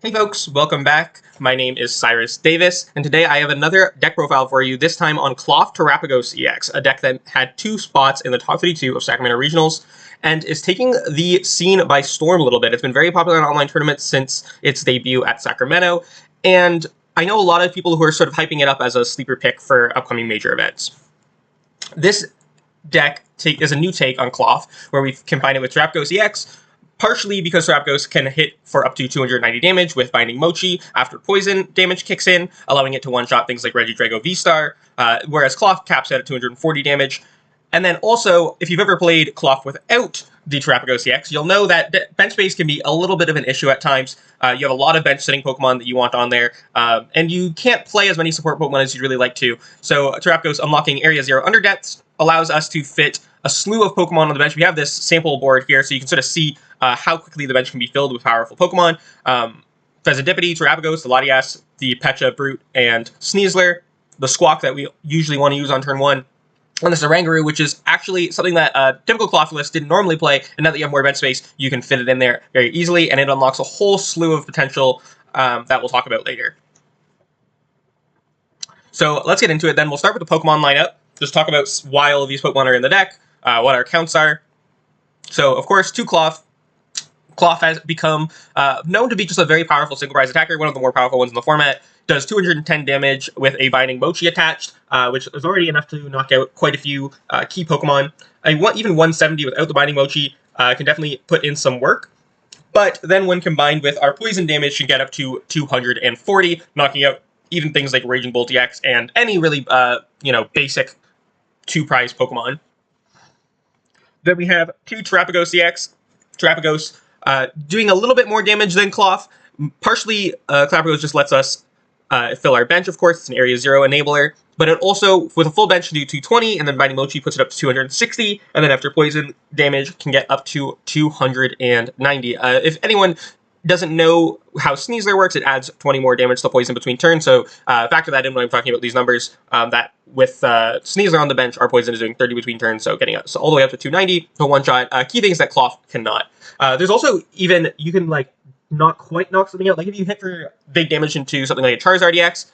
Hey folks, welcome back. My name is Cyrus Davis, and today I have another deck profile for you, this time on Klawf Terapagos EX, a deck that had 2 spots in the top 32 of Sacramento Regionals, and is taking the scene by storm a little bit. It's been very popular in online tournaments since its debut at Sacramento, and I know a lot of people who are sort of hyping it up as a sleeper pick for upcoming major events. This deck is a new take on Klawf, where we've combined it with Terapagos EX, partially because Terapagos can hit for up to 290 damage with Binding Mochi after poison damage kicks in, allowing it to one-shot things like Regidrago V-Star, whereas Klawf caps out at 240 damage. And then also, if you've ever played Klawf without the Terapagos EX, you'll know that bench space can be a little bit of an issue at times. You have a lot of bench-sitting Pokemon that you want on there, and you can't play as many support Pokemon as you'd really like to. So Terapagos unlocking Area 0 Underdepths allows us to fit a slew of Pokemon on the bench. We have this sample board here, so you can sort of see how quickly the bench can be filled with powerful Pokemon. Fezandipiti, Terapagos, the Latias, the Pecha, Brute, and Sneasler, the Squawk that we usually want to use on turn 1, and this Oranguru, which is actually something that typical Klawf list didn't normally play, and now that you have more bench space, you can fit it in there very easily, and it unlocks a whole slew of potential that we'll talk about later. So let's get into it then. We'll start with the Pokemon lineup, just talk about why all of these Pokemon are in the deck, what our counts are. So, of course, to Klawf. Klawf has become known to be just a very powerful single prize attacker, one of the more powerful ones in the format. Does 210 damage with a Binding Mochi attached, which is already enough to knock out quite a few key Pokemon. Even 170 without the Binding Mochi can definitely put in some work. But then when combined with our poison damage, should get up to 240, knocking out even things like Raging Bolt EX and any really, basic 2-prize Pokemon. Then we have 2 Terapagos EX. Terapagos doing a little bit more damage than Klawf. Partially, Terapagos just lets us fill our bench, of course. It's an Area 0 enabler. But it also, with a full bench, can do 220, and then Binding Mochi puts it up to 260, and then after poison damage, can get up to 290. If anyone doesn't know how Sneasler works, it adds 20 more damage to poison between turns, so factor that in when I'm talking about these numbers, that with Sneasler on the bench, our poison is doing 30 between turns, so getting us all the way up to 290 to one-shot. Key things that Klawf cannot. There's also even, you can not quite knock something out, like if you hit for big damage into something like a Charizard EX,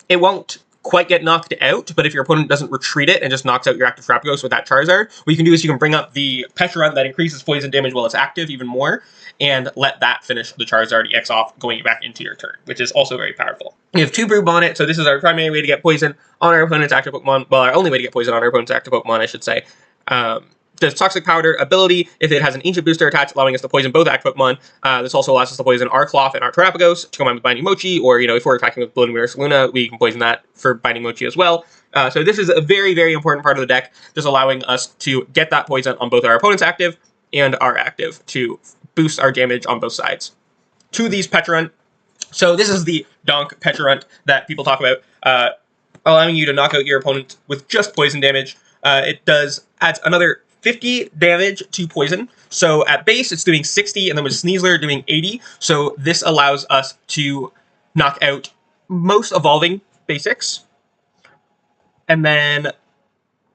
it won't quite get knocked out, but if your opponent doesn't retreat it and just knocks out your active Terapagos with that Charizard, what you can do is you can bring up the Pecharunt that increases poison damage while it's active even more, and let that finish the Charizard EX off, going back into your turn, which is also very powerful. We have 2 Brute Bonnet, so this is our primary way to get poison on our opponent's active Pokemon, well, our only way to get poison on our opponent's active Pokemon, I should say. There's Toxic Powder ability if it has an Ancient Booster attached, allowing us to poison both active Pokemon. This also allows us to poison our Klawf and our Terapagos to combine with Binding Mochi, or, if we're attacking with Bloodmoon Ursaluna, we can poison that for Binding Mochi as well. So this is a very, very important part of the deck, just allowing us to get that poison on both our opponent's active and our active to boost our damage on both sides. To these Pecharunt. So this is the Donk Pecharunt that people talk about, allowing you to knock out your opponent with just poison damage. It adds another 50 damage to poison. So at base, it's doing 60, and then with Sneasler doing 80. So this allows us to knock out most evolving basics. And then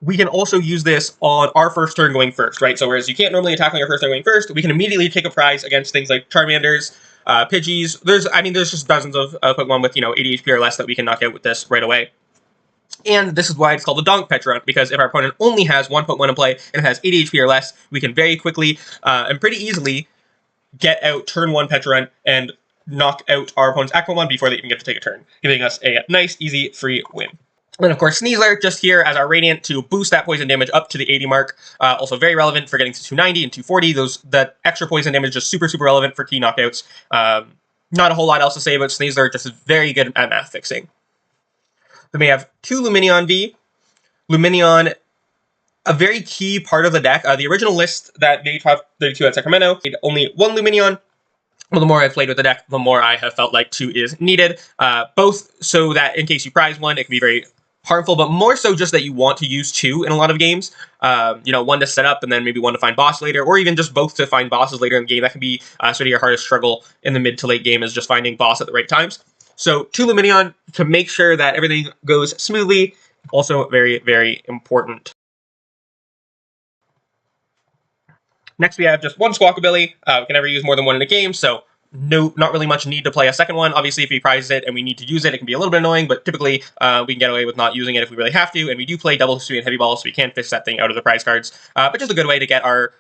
we can also use this on our first turn going first, right? So whereas you can't normally attack on your first turn going first, we can immediately take a prize against things like Charmanders, Pidgeys. There's just dozens of Pokemon with, 80 HP or less that we can knock out with this right away. And this is why it's called the Donk Pecharunt, because if our opponent only has 1 Pokemon in play and it has 80 HP or less, we can very quickly and pretty easily get out turn 1 Pecharunt and knock out our opponent's active Pokemon before they even get to take a turn, giving us a nice, easy, free win. And of course, Sneasler, just here as our Radiant to boost that poison damage up to the 80 mark. Also very relevant for getting to 290 and 240. That extra poison damage is super, super relevant for key knockouts. Not a whole lot else to say about Sneasler, just very good at math fixing. Then we have 2 Lumineon V. Lumineon, a very key part of the deck. The original list that made top 32 at Sacramento made only 1 Lumineon. Well, the more I've played with the deck, the more I have felt like 2 is needed. Both so that in case you prize 1, it can be very harmful, but more so just that you want to use 2 in a lot of games. 1 to set up and then maybe 1 to find boss later, or even just both to find bosses later in the game. That can be sort of your hardest struggle in the mid to late game, is just finding boss at the right times. So 2 Lumineon to make sure that everything goes smoothly, also very, very important. Next we have just 1 Squawkabilly. We can never use more than 1 in a game, so not really much need to play a second one. Obviously, if we prize it and we need to use it, it can be a little bit annoying, but typically we can get away with not using it if we really have to, and we do play double Hisuian heavy ball, so we can fish that thing out of the prize cards. But just a good way to get our,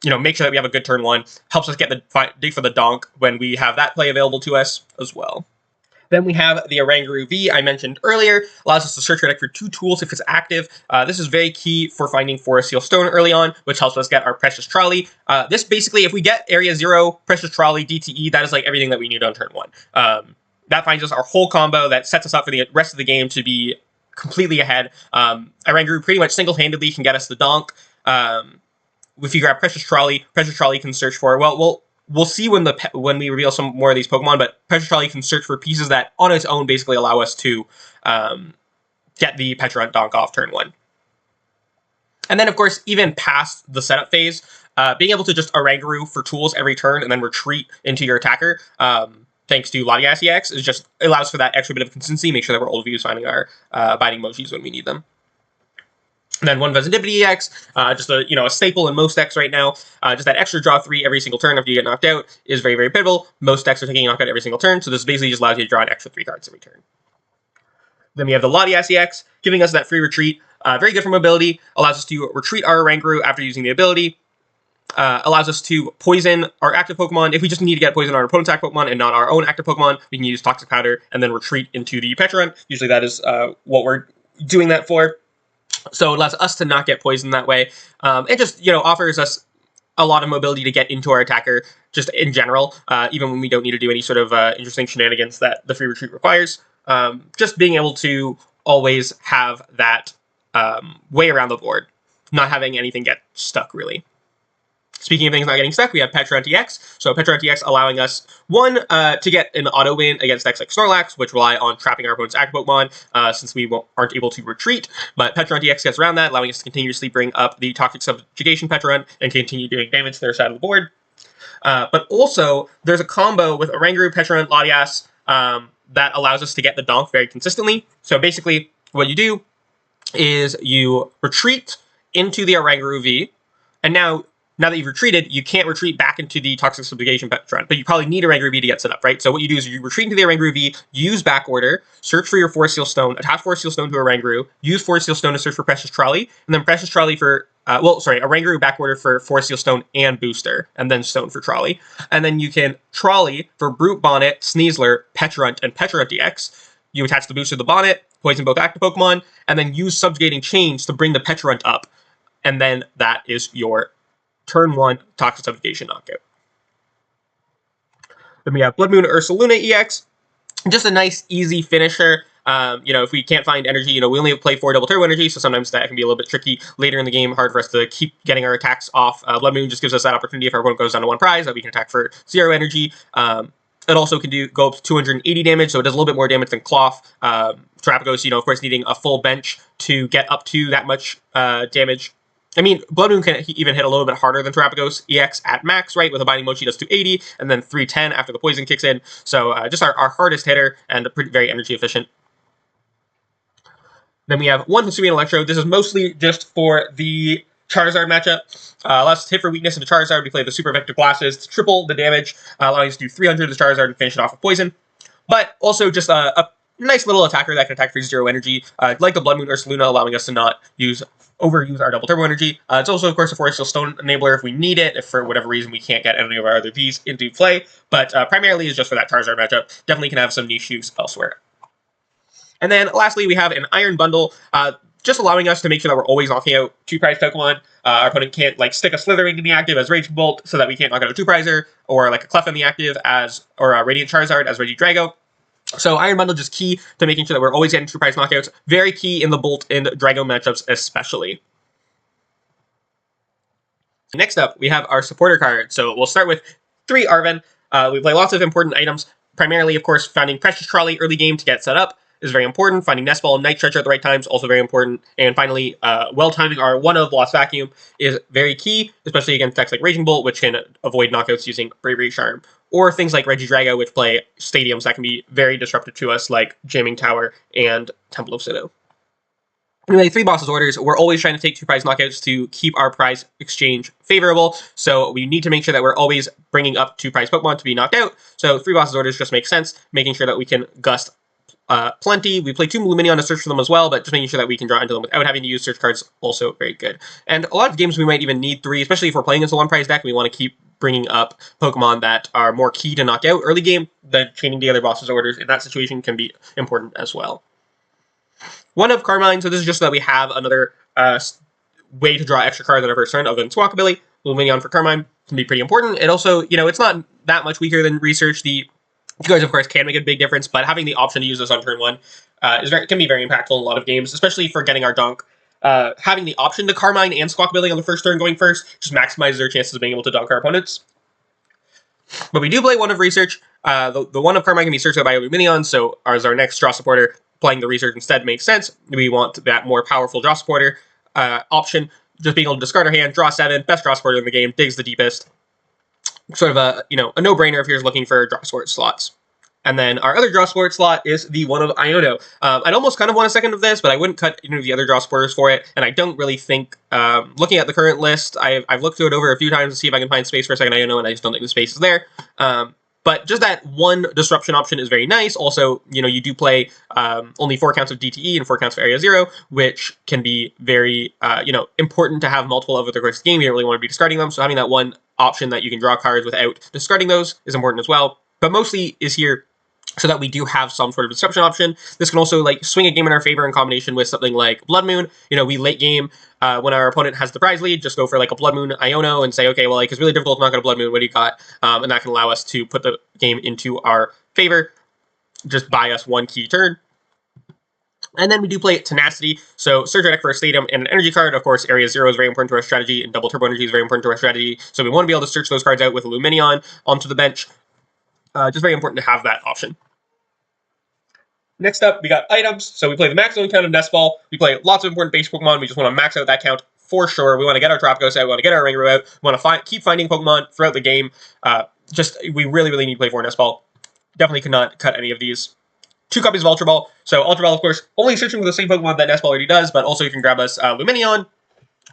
make sure that we have a good turn one. Helps us get the dig for the donk when we have that play available to us as well. Then we have the Oranguru V I mentioned earlier. Allows us to search our deck for 2 tools if it's active. This is very key for finding Forest Seal Stone early on, which helps us get our Precious Trolley. This basically, if we get Area 0, Precious Trolley, DTE, that is like everything that we need on turn 1. That finds us our whole combo that sets us up for the rest of the game to be completely ahead. Oranguru pretty much single-handedly can get us the donk. If you grab Precious Trolley can search for, we'll see when we reveal some more of these Pokemon, but Precious Trolley can search for pieces that on its own basically allow us to get the Pecharunt donk off turn 1. And then, of course, even past the setup phase, being able to just Oranguru for tools every turn and then retreat into your attacker, thanks to Latias EX, allows for that extra bit of consistency, make sure that we're always finding our Binding Mochis when we need them. And then one Fezandipiti EX, just a staple in most decks right now. Just that extra draw 3 every single turn after you get knocked out is very, very pivotal. Most decks are taking a knockout every single turn, so this basically just allows you to draw an extra 3 cards every turn. Then we have the Latias EX, giving us that free retreat. Very good for mobility, allows us to retreat our Oranguru after using the ability. Allows us to poison our active Pokemon. If we just need to get poison on our opponent's active Pokemon and not our own active Pokemon, we can use Toxic Powder and then retreat into the Pecharunt. Usually that is what we're doing that for. So it allows us to not get poisoned that way. It just, offers us a lot of mobility to get into our attacker just in general, even when we don't need to do any sort of interesting shenanigans that the free retreat requires. Just being able to always have that way around the board, not having anything get stuck, really. Speaking of things not getting stuck, we have Pecharunt EX. So Pecharunt EX allowing us, one, to get an auto win against decks like Snorlax, which rely on trapping our opponent's active Pokemon, since we aren't able to retreat. But Pecharunt EX gets around that, allowing us to continuously bring up the Toxic Subjugation Pecharunt and continue doing damage to their side of the board. But also, there's a combo with Oranguru, Pecharunt, Latias, that allows us to get the donk very consistently. So basically, what you do is you retreat into the Oranguru V, and now that you've retreated, you can't retreat back into the Toxic Subjugation Pecharunt, but you probably need Oranguru V to get set up, right? So what you do is you retreat into the Oranguru V, use back order, search for your Forest Seal Stone, attach Forest Seal Stone to Oranguru, use Forest Seal Stone to search for Precious Trolley, and then Precious Trolley for, Oranguru back order for Forest Seal Stone and Booster, and then Stone for Trolley. And then you can Trolley for Brute Bonnet, Sneasler, Pecharunt, and Pecharunt EX. You attach the Booster to the Bonnet, poison both active Pokemon, and then use Subjugating Chains to bring the Pecharunt up. And then that is your turn 1 Toxic Subjugation knockout. Then we have Bloodmoon Ursaluna EX. Just a nice, easy finisher. If we can't find energy, we only play 4 double turbo energy, so sometimes that can be a little bit tricky later in the game, hard for us to keep getting our attacks off. Bloodmoon just gives us that opportunity if our opponent goes down to 1 prize, that we can attack for 0 energy. It also can go up to 280 damage, so it does a little bit more damage than Klawf. Terapagos, of course, needing a full bench to get up to that much damage. I mean, Bloodmoon can even hit a little bit harder than Terapagos EX at max, right? With a Binding Mochi does 280, and then 310 after the poison kicks in. So just our hardest hitter, and very energy efficient. Then we have one Hisuian Electrode. This is mostly just for the Charizard matchup. Allows us to hit for weakness into Charizard. We play the Supereffective Glasses to triple the damage, allowing us to do 300 to the Charizard and finish it off with poison. But also just a nice little attacker that can attack for 0 energy, like the Bloodmoon Ursaluna, allowing us to not overuse our double turbo energy. It's also, of course, a Forest Seal Stone enabler if we need it, if for whatever reason we can't get any of our other Vs into play, but primarily is just for that Charizard matchup. Definitely can have some niche use elsewhere. And then lastly, we have an Iron Bundle, just allowing us to make sure that we're always knocking out 2-prize Pokemon. Our opponent can't stick a Slithering in the active as Raging Bolt, so that we can't knock out a 2-prizer, or a Klawf in the active or a Radiant Charizard as Regidrago. So Iron Bundle just key to making sure that we're always getting 2-prize knockouts. Very key in the Bolt and Drago matchups especially. Next up, we have our supporter card. So we'll start with 3 Arven. We play lots of important items. Primarily, of course, finding Precious Trolley early game to get set up is very important. Finding Nest Ball and Night Stretcher at the right times, also very important. And finally, well-timing our one of Lost Vacuum is very key, especially against decks like Raging Bolt, which can avoid knockouts using Bravery Charm. Or things like Regidrago, which play stadiums that can be very disruptive to us, like Jamming Tower and Temple of Sinnoh. Anyway, 3 bosses orders. We're always trying to take 2 prize knockouts to keep our prize exchange favorable. So we need to make sure that we're always bringing up 2 prize Pokemon to be knocked out. So 3 bosses orders just make sense, making sure that we can gust plenty. We play 2 Lumineon to search for them as well, but just making sure that we can draw into them without having to use search cards, also very good. And a lot of games we might even need 3, especially if we're playing against a 1 prize deck. We want to keep bringing up Pokemon that are more key to knock out early game. The chaining together bosses orders in that situation can be important as well. One of Carmine, so this is just so that we have another way to draw extra cards on our first turn other than Squawkabilly. Lumineon for Carmine can be pretty important. It also, it's not that much weaker than Research. The cards, of course, can make a big difference, but having the option to use this on turn 1 can be very impactful in a lot of games, especially for getting our dunk. Having the option to Carmine and Squawkabilly on the first turn going first just maximizes their chances of being able to dunk our opponents. But we do play one of Research. The one of Carmine can be searched out by Lumineon, so as our next draw supporter, playing the Research instead makes sense. We want that more powerful draw supporter option. Just being able to discard our hand, draw 7, best draw supporter in the game, digs the deepest. Sort of a no-brainer if you're looking for draw support slots. And then our other draw support slot is the one of Iono. I'd almost kind of want a second of this, but I wouldn't cut any of the other draw supporters for it. And I don't really think, looking at the current list, I've looked through it over a few times to see if I can find space for a second Iono, and I just don't think the space is there. But just that one disruption option is very nice. Also, you do play only 4 counts of DTE and 4 counts of Area 0, which can be very, important to have multiple over the course of the game. You don't really want to be discarding them. So having that one option that you can draw cards without discarding those is important as well. But mostly is here so that we do have some sort of disruption option. This can also swing a game in our favor in combination with something like Bloodmoon. We late game, when our opponent has the prize lead, just go for a Bloodmoon Iono and say, okay, well, it's really difficult to knock out a Bloodmoon, what do you got? And that can allow us to put the game into our favor, just buy us 1 key turn. And then we do play Tenacity, so search our deck for a Stadium and an energy card. Of course, Area 0 is very important to our strategy, and Double Turbo Energy is very important to our strategy. So we want to be able to search those cards out with a Lumineon onto the bench. Just very important to have that option. Next up, we got items. So we play the maximum count of Nest Ball. We play lots of important base Pokemon. We just want to max out that count for sure. We want to get our Terapagos out. We want to get our Oranguru out. We want to keep finding Pokemon throughout the game. We really, really need to play 4 Nest Ball. Definitely could not cut any of these. 2 copies of Ultra Ball. So Ultra Ball, of course, only searching for the same Pokemon that Nest Ball already does, but also you can grab us Lumineon,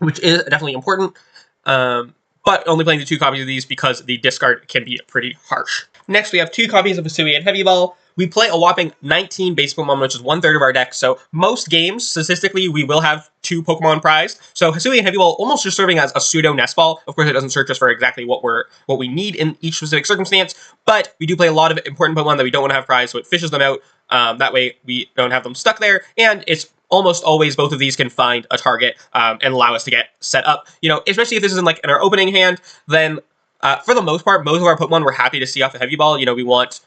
which is definitely important. But only playing the 2 copies of these because the discard can be pretty harsh. Next, we have 2 copies of Hisuian Heavy Ball. We play a whopping 19 base Pokemon, which is 1/3 of our deck. So most games, statistically, we will have 2 Pokemon prized. So Hisuian Heavy Ball almost just serving as a pseudo Nest Ball. Of course, it doesn't search us for exactly what we need in each specific circumstance, but we do play a lot of important Pokemon that we don't want to have prized, so it fishes them out. That way, we don't have them stuck there, and it's almost always both of these can find a target and allow us to get set up. Especially if this is in our opening hand, then for the most part, most of our Pokemon we're happy to see off the Heavy Ball. We want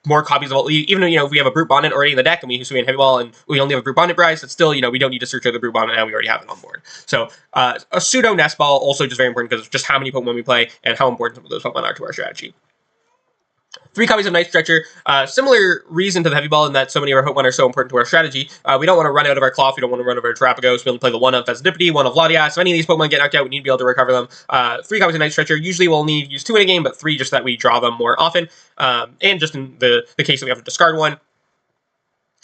more copies of, even if we have a Brute Bonnet already in the deck and we Hisuian Heavy Ball and we only have a Brute Bonnet prize, it's still, we don't need to search out the Brute Bonnet now, we already have it on board. So a pseudo Nest Ball also just very important because of just how many Pokemon we play and how important some of those Pokemon are to our strategy. 3 copies of Night Stretcher. Similar reason to the Heavy Ball in that so many of our Pokemon are so important to our strategy. We don't want to run out of our Klawf, we don't want to run out of our Terapagos, we only play the one of Fezandipiti, one of Latias. If any of these Pokemon get knocked out, we need to be able to recover them. 3 copies of Night Stretcher. Usually we'll need to use 2 in a game, but 3 just so that we draw them more often. And just in the case that we have to discard one,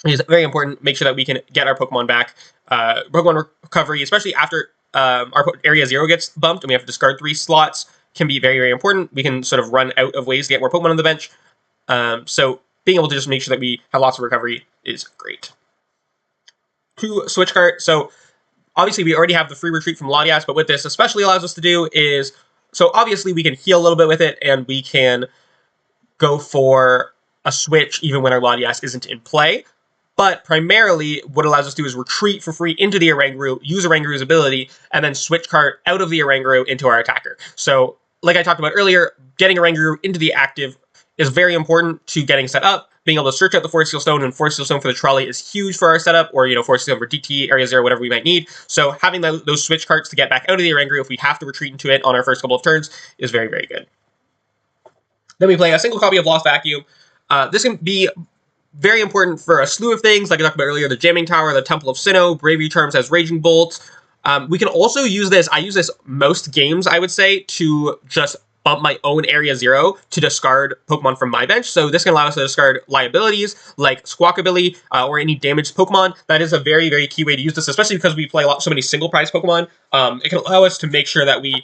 it is very important. Make sure that we can get our Pokemon back. Pokemon recovery, especially after our Area 0 gets bumped and we have to discard 3 slots, can be very, very important. We can sort of run out of ways to get more Pokemon on the bench. So being able to just make sure that we have lots of recovery is great. 2 Switch Cart. So obviously we already have the free retreat from Latias, but what this especially allows us to do is, so obviously we can heal a little bit with it and we can go for a switch even when our Latias isn't in play. But primarily what it allows us to do is retreat for free into the Oranguru, use Oranguru's ability, and then Switch Cart out of the Oranguru into our attacker. So like I talked about earlier, getting Oranguru into the active is very important to getting set up. Being able to search out the Force Seal Stone and Force Seal Stone for the trolley is huge for our setup, or, Force Seal Stone for DT, Area 0, whatever we might need. So having those switch carts to get back out of the Oranguru if we have to retreat into it on our first couple of turns is very, very good. Then we play a single copy of Lost Vacuum. This can be very important for a slew of things, like I talked about earlier, the Jamming Tower, the Temple of Sinnoh, Bravery Charms has Raging Bolt. We can also use this, I use this most games, I would say, to just bump my own Area 0 to discard Pokemon from my bench. So this can allow us to discard liabilities like Squawkabilly or any damaged Pokemon. That is a very, very key way to use this, especially because we play so many single prize Pokemon. It can allow us to make sure that we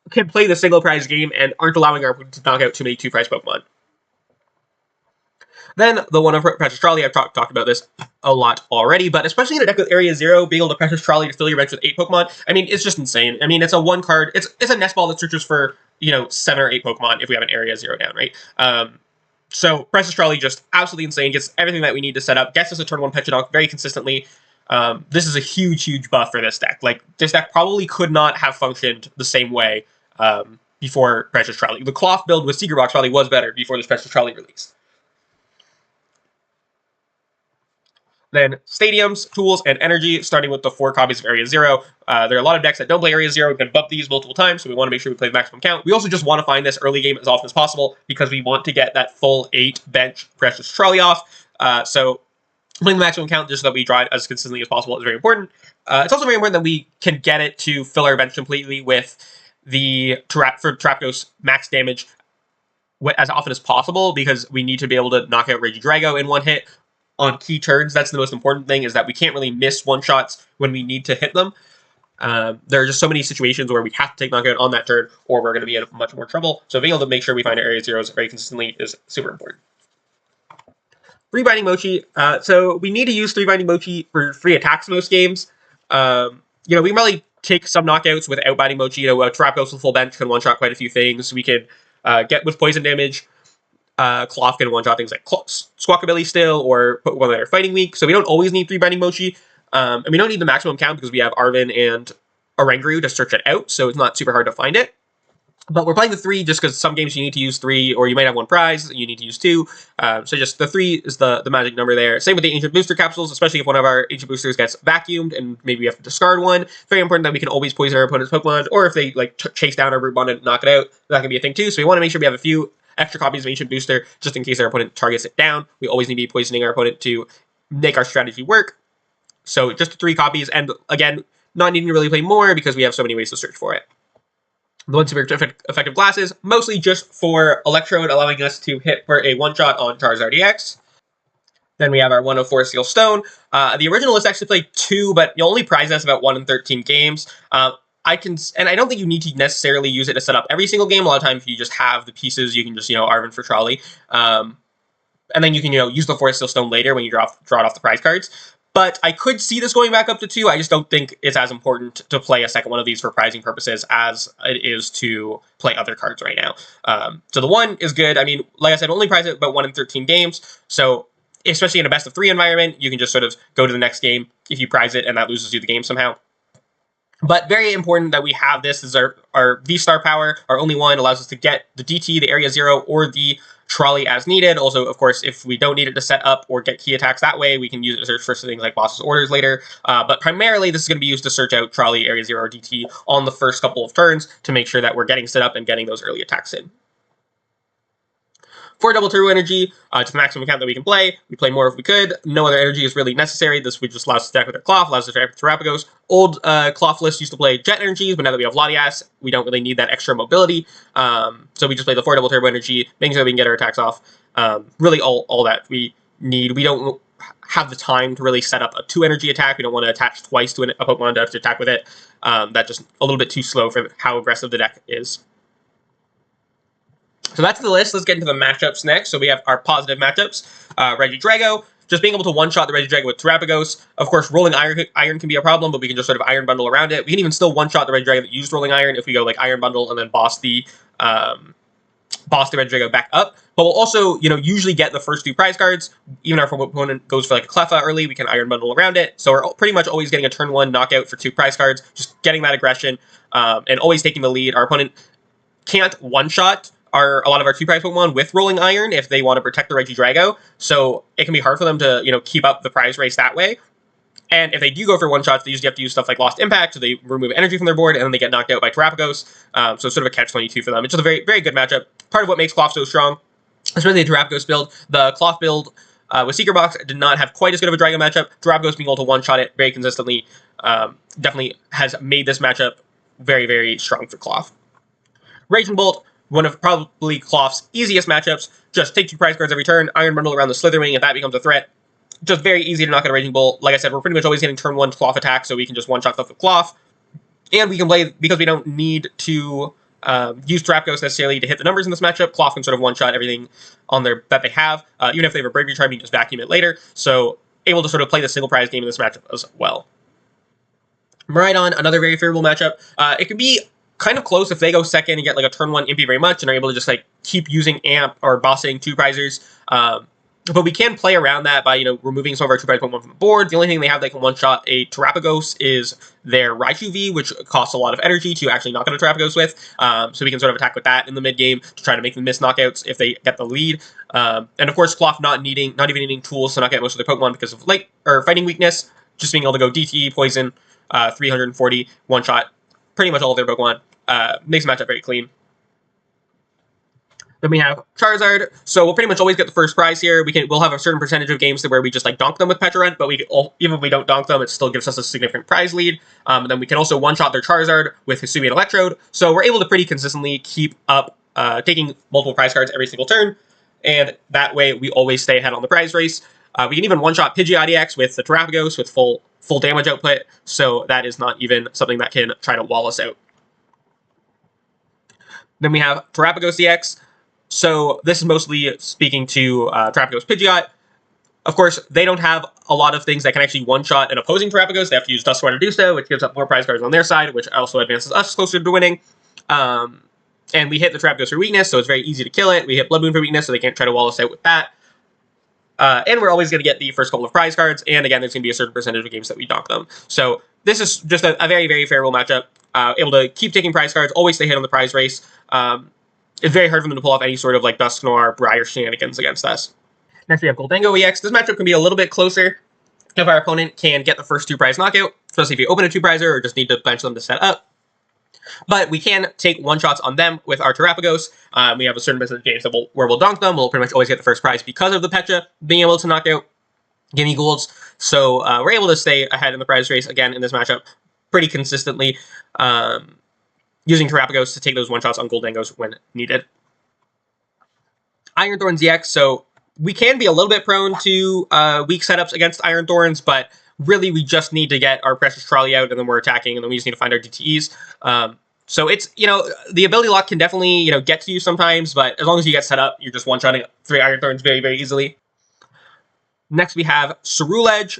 can play the single prize game and aren't allowing our opponent to knock out too many 2-prize Pokemon. Then the one of Precious Trolley, I've talked about this a lot already, but especially in a deck with Area 0, being able to Precious Trolley to fill your bench with 8 Pokemon, I mean, it's just insane. I mean, it's a 1-card, it's a Nest Ball that searches for, 7 or 8 Pokemon if we have an Area 0 down, right? So Precious Trolley just absolutely insane, gets everything that we need to set up, gets us a turn 1 Pecharunt very consistently. This is a huge, huge buff for this deck. Like, this deck probably could not have functioned the same way before Precious Trolley. The Klawf build with Secret Box probably was better before this Precious Trolley release. Then Stadiums, Tools, and Energy, starting with the 4 copies of Area 0. There are a lot of decks that don't play Area 0. We can bump these multiple times, so we want to make sure we play the maximum count. We also just want to find this early game as often as possible because we want to get that full 8 bench Precious Trolley off. So playing the maximum count just so that we draw it as consistently as possible is very important. It's also very important that we can get it to fill our bench completely with the Terapagos max damage as often as possible because we need to be able to knock out Regidrago in one hit on key turns. That's the most important thing, is that we can't really miss one-shots when we need to hit them. There are just so many situations where we have to take knockout on that turn, or we're going to be in much more trouble. So being able to make sure we find our Area 0s very consistently is super important. 3 Binding Mochi. So we need to use 3 Binding Mochi for free attacks in most games. We can really take some knockouts without Binding Mochi. Terapagos with full bench can one-shot quite a few things. We can get with poison damage. Klawf can one-shot things like Squawkabilly still, or Pokemon that are fighting weak. So we don't always need 3 Binding Mochi. And we don't need the maximum count because we have Arven and Oranguru to search it out, so it's not super hard to find it. But we're playing the 3 just because some games you need to use 3, or you might have 1 prize, you need to use 2. So just the 3 is the magic number there. Same with the Ancient Booster Capsules, especially if one of our Ancient Boosters gets vacuumed and maybe we have to discard one. Very important that we can always poison our opponent's Pokemon, or if they chase down our Brute Bonnet and knock it out, that can be a thing too. So we want to make sure we have a few extra copies of Ancient Booster, just in case our opponent targets it down. We always need to be poisoning our opponent to make our strategy work. So just 3 copies, and again, not needing to really play more because we have so many ways to search for it. The 1 Supereffective Glasses, mostly just for Electrode, allowing us to hit for a one-shot on Charizard EX. Then we have our 104 Steel Stone. The original list actually played 2, but you'll only prize us about 1 in 13 games. I don't think you need to necessarily use it to set up every single game. A lot of times, if you just have the pieces, you can just, Arven for Trolley. And then you can, use the 4 Steel Stone later when you draw it off the prize cards. But I could see this going back up to 2. I just don't think it's as important to play a second one of these for prizing purposes as it is to play other cards right now. So the 1 is good. I mean, like I said, only prize it about 1 in 13 games. So especially in a best of 3 environment, you can just sort of go to the next game if you prize it and that loses you the game somehow. But very important that we have this is our V-Star power. Our only one allows us to get the DT, the Area 0, or the Trolley as needed. Also, of course, if we don't need it to set up or get key attacks that way, we can use it to search for things like Boss's Orders later. But primarily, this is going to be used to search out Trolley, Area 0, or DT on the first couple of turns to make sure that we're getting set up and getting those early attacks in. 4 Double Turbo Energy, to the maximum count that we can play. We play more if we could. No other energy is really necessary. This would just allow us to attack with our Klawf, allows us to attack with Terapagos. Old Klawf list used to play Jet Energies, but now that we have Latias, we don't really need that extra mobility. So we just play the 4 Double Turbo Energy, making sure we can get our attacks off. Really all that we need. We don't have the time to really set up a 2 energy attack. We don't want to attach twice to a Pokemon to have to attack with it. That's just a little bit too slow for how aggressive the deck is. So that's the list. Let's get into the matchups next. So we have our positive matchups. Regidrago, just being able to one-shot the Regidrago with Terapagos. Of course, rolling iron can be a problem, but we can just sort of Iron Bundle around it. We can even still one-shot the Regidrago that used rolling iron if we go like Iron Bundle and then boss the Regidrago back up. But we'll also, usually get the first 2 prize cards. Even if our opponent goes for like a Cleffa early, we can Iron Bundle around it. So we're pretty much always getting a turn 1 knockout for 2 prize cards, just getting that aggression and always taking the lead. Our opponent can't one-shot a lot of our 2 prize Pokemon with Rolling Iron if they want to protect the Regidrago, so it can be hard for them to, keep up the prize race that way. And if they do go for one-shots, they usually have to use stuff like Lost Impact, so they remove energy from their board, and then they get knocked out by Terapagos, so it's sort of a catch-22 for them. It's just a very, very good matchup. Part of what makes Klawf so strong, especially the Terapagos build. The Klawf build with Secret Box did not have quite as good of a Dragon matchup. Terapagos being able to one-shot it very consistently definitely has made this matchup very, very strong for Klawf. Raging Bolt, one of probably Klawf's easiest matchups. Just take 2 prize cards every turn, Iron Bundle around the Slitherwing if that becomes a threat. Just very easy to knock out a Raging Bolt. Like I said, we're pretty much always getting turn 1 Klawf attack, so we can just one-shot stuff with Klawf. And we can play, because we don't need to use Terapagos necessarily to hit the numbers in this matchup, Klawf can sort of one-shot everything on their that they have. Even if they have a Bravery Charm, you can just vacuum it later. So able to sort of play the single prize game in this matchup as well. Miraidon, another very favorable matchup. It could be kind of close if they go second and get like a turn 1 Impy very much and are able to just like keep using Amp or bossing 2 prizers. But we can play around that by, removing some of our 2 prize Pokemon from the board. The only thing they have that can one-shot a Terapagos is their Raichu V, which costs a lot of energy to actually knock out a Terapagos with. So we can sort of attack with that in the mid-game to try to make them miss knockouts if they get the lead. And of course, Klawf not even needing tools to knock out most of their Pokemon because of fighting weakness, just being able to go DTE, Poison, 340, one-shot pretty much all of their Pokemon. Makes the matchup very clean. Then we have Charizard, so we'll pretty much always get the first prize here. We'll have a certain percentage of games where we just like donk them with Pecharunt, but even if we don't donk them, it still gives us a significant prize lead. And then we can also one-shot their Charizard with Hisuian Electrode, so we're able to pretty consistently keep up taking multiple prize cards every single turn, and that way we always stay ahead on the prize race. We can even one-shot Pidgeotix with the Terapagos with full damage output, so that is not even something that can try to wall us out. Then we have Terapagos EX. So this is mostly speaking to Terapagos Pidgeot. Of course, they don't have a lot of things that can actually one-shot an opposing Terapagos. They have to use Dusk Sworn to do so, which gives up more prize cards on their side, which also advances us closer to winning. And we hit the Terapagos for weakness, so it's very easy to kill it. We hit Bloodmoon for weakness, so they can't try to wall us out with that. And we're always going to get the first couple of prize cards, and again, there's going to be a certain percentage of games that we donk them. So this is just a very, very favorable matchup. Able to keep taking prize cards, always stay hit on the prize race. It's very hard for them to pull off any sort of like Dusknoir, Briar shenanigans against us. Next we have Gholdengo EX. This matchup can be a little bit closer if our opponent can get the first 2 prize knockout, especially if you open a 2 prizer or just need to bench them to set up. But we can take one-shots on them with our Terapagos. We have a certain percentage of games where we'll donk them. We'll pretty much always get the first prize because of the Pecha being able to knock out Gimme Goulds. So we're able to stay ahead in the prize race again in this matchup pretty consistently. Using Terapagos to take those one-shots on Gholdengos when needed. Iron Thorns EX, so we can be a little bit prone to weak setups against Iron Thorns, but really we just need to get our Precious Trolley out, and then we're attacking, and then we just need to find our DTEs. So it's, the ability lock can definitely, get to you sometimes, but as long as you get set up, you're just one-shotting 3 Iron Thorns very, very easily. Next we have Cerulege.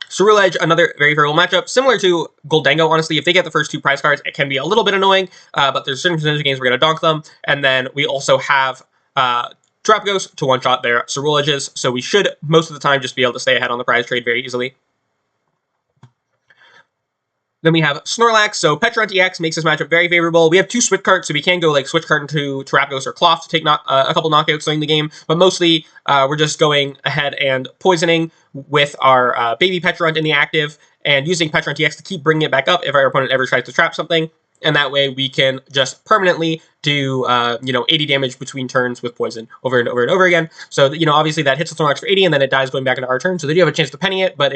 Cerulege, another very favorable matchup, similar to Gholdengo, honestly. If they get the first 2 prize cards, it can be a little bit annoying, but there's a certain percentage of games we're going to donk them, and then we also have Terapagos to one-shot their Ceruleges, so we should, most of the time, just be able to stay ahead on the prize trade very easily. Then we have Snorlax, so Pecharunt EX makes this matchup very favorable. We have 2 Switch Carts, so we can go like Switch Cart into Terapagos or Klawf to take a couple knockouts during the game, but mostly we're just going ahead and poisoning with our baby Pecharunt in the active, and using Pecharunt EX to keep bringing it back up if our opponent ever tries to trap something, and that way we can just permanently do 80 damage between turns with poison over and over and over again. So obviously that hits the Snorlax for 80, and then it dies going back into our turn, so they do have a chance to penny it, but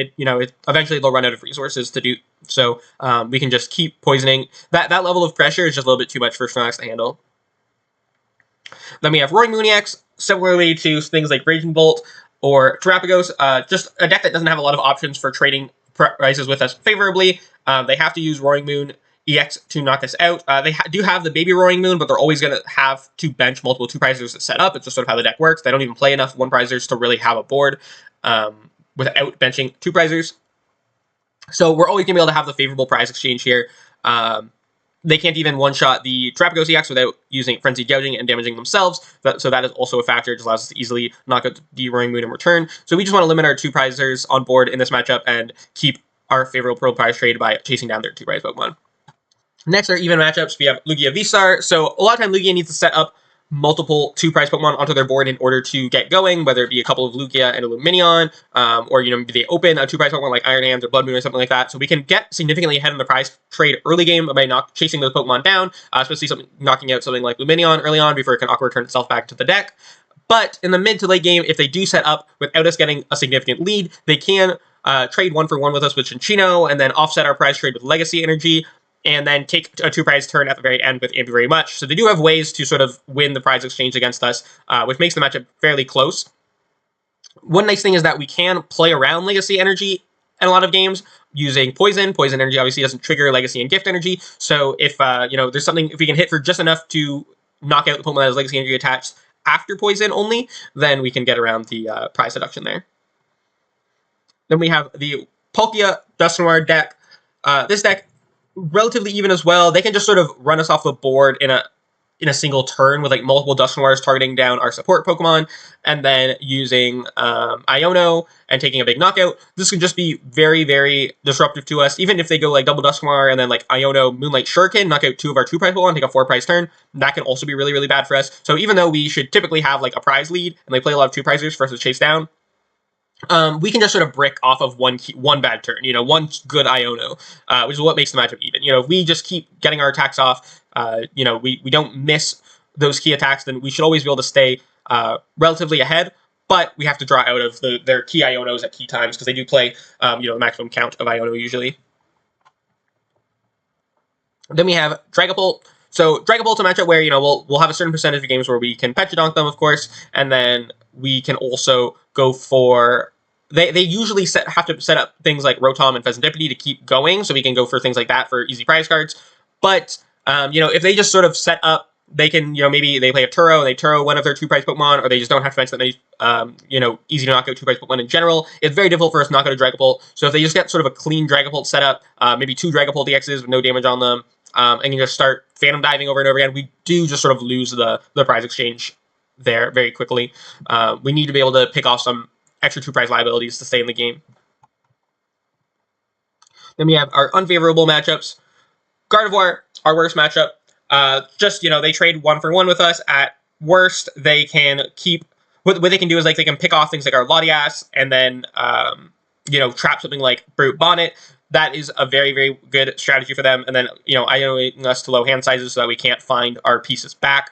eventually they'll run out of resources to do. So we can just keep poisoning. That level of pressure is just a little bit too much for Snorlax to handle. Then we have Roaring Moon EX, similarly to things like Raging Bolt or Terapagos, just a deck that doesn't have a lot of options for trading prices with us favorably. They have to use Roaring Moon EX to knock us out. They do have the baby Roaring Moon, but they're always going to have to bench multiple 2 prizers to set up. It's just sort of how the deck works. They don't even play enough 1 prizers to really have a board without benching 2 prizers. So we're always going to be able to have the favorable prize exchange here. They can't even one-shot the Terapagos EX without using Frenzied Gouging and damaging themselves, so that is also a factor. It just allows us to easily knock out the Roaring Moon in return. So we just want to limit our 2 prizers on board in this matchup and keep our favorable prize trade by chasing down their 2 prize Pokemon. Next are even matchups. We have Lugia V-Star. So a lot of time Lugia needs to set up multiple 2 prize Pokemon onto their board in order to get going, whether it be a couple of Lugia and a Lumineon, or maybe they open a 2 prize Pokemon like Iron Hands or Bloodmoon or something like that. So we can get significantly ahead in the prize trade early game by not chasing those Pokemon down, especially knocking out something like Lumineon early on before it can awkward turn itself back to the deck. But in the mid to late game, if they do set up without us getting a significant lead, they can trade 1 for 1 with us with Cinccino and then offset our prize trade with Legacy Energy. and then take a 2-prize turn at the very end with Amp Very Much. So they do have ways to sort of win the prize exchange against us, which makes the matchup fairly close. One nice thing is that we can play around Legacy Energy in a lot of games using Poison. Poison Energy obviously doesn't trigger Legacy and Gift Energy, so if there's something, if we can hit for just enough to knock out the Pokemon that has Legacy Energy attached after Poison only, then we can get around the prize deduction there. Then we have the Palkia Dusknoir deck. This deck, relatively even as well. They can just sort of run us off the board in a single turn with like multiple Dusknoirs targeting down our support Pokemon, and then using Iono and taking a big knockout. This could just be very, very disruptive to us. Even if they go like double Dusknoir and then like Iono Moonlight Shuriken, knock out 2 of our 2-prize Pokemon, take a 4-prize turn, that can also be really, really bad for us. So even though we should typically have like a prize lead and they play a lot of 2-prizers for us to chase down, we can just sort of brick off of one bad turn, one good Iono, which is what makes the matchup even. If we just keep getting our attacks off, we don't miss those key attacks, then we should always be able to stay relatively ahead, but we have to draw out of their key Ionos at key times, because they do play, the maximum count of Iono usually. Then we have Dragapult. So Dragapult's a matchup where, we'll have a certain percentage of games where we can Petrodonk them, of course, and then we can also go for... They usually have to set up things like Rotom and Fezandipiti to keep going, so we can go for things like that for easy prize cards. But, if they just sort of set up, they can, maybe they play a Turo, and they Turo one of their 2-prize Pokemon, or they just don't have to fence that many, easy to knock out 2-prize Pokemon in general. It's very difficult for us to knock out a Dragapult. So if they just get sort of a clean Dragapult setup, maybe 2 Dragapult EXs with no damage on them, and you just start Phantom Diving over and over again, we do just sort of lose the prize exchange there very quickly. We need to be able to pick off some extra 2-prize liabilities to stay in the game. Then we have our unfavorable matchups. Gardevoir, our worst matchup. They trade 1-for-1 with us. At worst, they can keep... What they can do is, like, they can pick off things like our Latias, and then, trap something like Brute Bonnet. That is a very, very good strategy for them. And then, Ionoing us to low hand sizes so that we can't find our pieces back.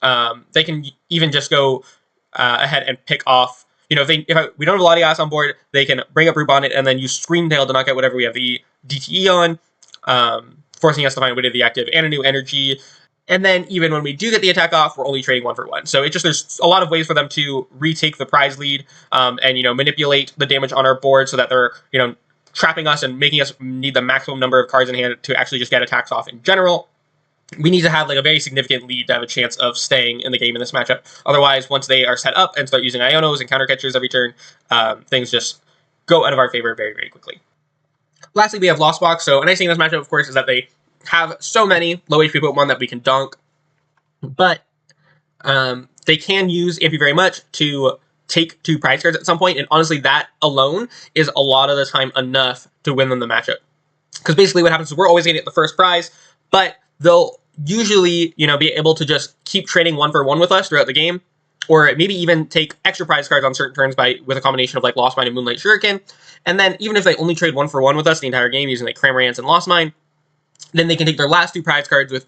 They can even just go ahead and pick off... If we don't have Latias on board, they can bring up Brute Bonnet and then use Scream Tail to knock out whatever we have the DTE on, forcing us to find a way to the active and a new energy. And then even when we do get the attack off, we're only trading 1-for-1. So there's a lot of ways for them to retake the prize lead, and manipulate the damage on our board so that they're trapping us and making us need the maximum number of cards in hand to actually just get attacks off in general. We need to have like a very significant lead to have a chance of staying in the game in this matchup. Otherwise, once they are set up and start using Ionos and counter catchers every turn, things just go out of our favor very, very quickly. Lastly, we have Lost Box. So a nice thing in this matchup, of course, is that they have so many low HP Pokemon that we can dunk, but they can use Amp Very Much to take 2 prize cards at some point, and honestly, that alone is a lot of the time enough to win them the matchup. Because basically what happens is we're always going to get the first prize, but they'll usually, be able to just keep trading 1-for-1 with us throughout the game, or maybe even take extra prize cards on certain turns with a combination of like Lost Mine and Moonlight Shuriken. And then even if they only trade 1-for-1 with us the entire game using like Cramorant and Lost Mine, then they can take their last 2 prize cards with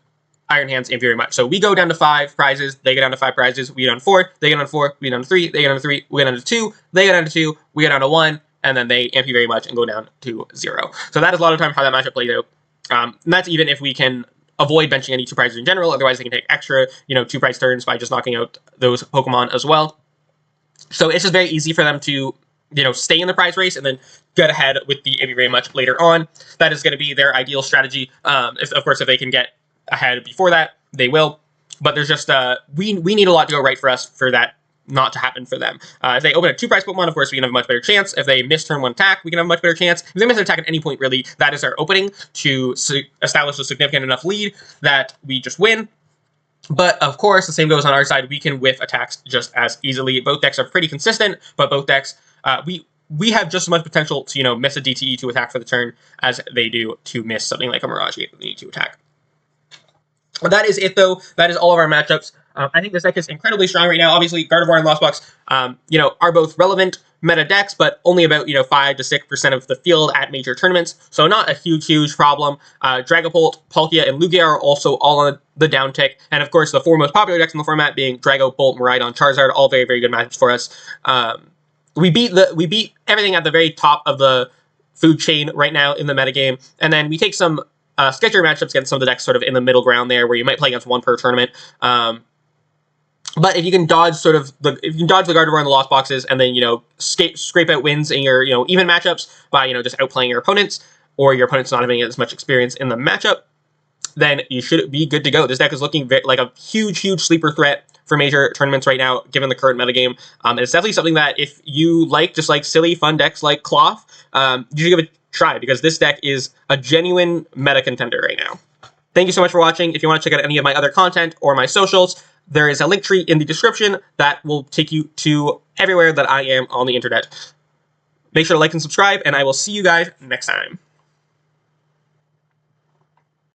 Iron Hands and Very Much. So we go down to 5 prizes, they go down to 5 prizes, we go down to 4, they go down to 4, we go down to 3, they go down to 3, we go down to 2, they go down to 2, we go down to 1, and then they amp Very Much and go down to 0. So that is a lot of time how that matchup plays out. And that's even if we can avoid benching any 2 prizes in general. Otherwise, they can take extra, 2 prize turns by just knocking out those Pokemon as well. So it's just very easy for them to, stay in the prize race and then get ahead with the Amp Very Much later on. That is going to be their ideal strategy. Of course, if they can get ahead before that, they will. But there's just, we need a lot to go right for us for that not to happen for them. If they open a 2-prize Pokemon, of course, we can have a much better chance. If they miss turn 1 attack, we can have a much better chance. If they miss an attack at any point, really, that is our opening to establish a significant enough lead that we just win. But, of course, the same goes on our side. We can whiff attacks just as easily. Both decks are pretty consistent, but both decks, we have just as much potential to, miss a DTE to attack for the turn as they do to miss something like a Mirage Gate to attack. But that is it, though. That is all of our matchups. I think this deck is incredibly strong right now. Obviously, Gardevoir and Lost Box, are both relevant meta decks, but only about, 5 to 6% of the field at major tournaments. So not a huge problem. Dragapult, Palkia, and Lugia are also all on the downtick. And of course, the 4 most popular decks in the format being Drago, Bolt, Miraidon, Charizard, all very, very good matchups for us. We beat everything at the very top of the food chain right now in the metagame, and then we take some sketchier matchups against some of the decks sort of in the middle ground there, where you might play against one per tournament. But if you can dodge the Gardevoir and the Lost Boxes, and then, scrape out wins in your, even matchups by, just outplaying your opponents, or your opponent's not having as much experience in the matchup, then you should be good to go. This deck is looking like a huge sleeper threat for major tournaments right now, given the current metagame. It's definitely something that if you just like silly, fun decks like Klawf, you should give it a try, because this deck is a genuine meta contender right now. Thank you so much for watching. If you want to check out any of my other content or my socials, there is a link tree in the description that will take you to everywhere that I am on the internet. Make sure to like and subscribe, and I will see you guys next time.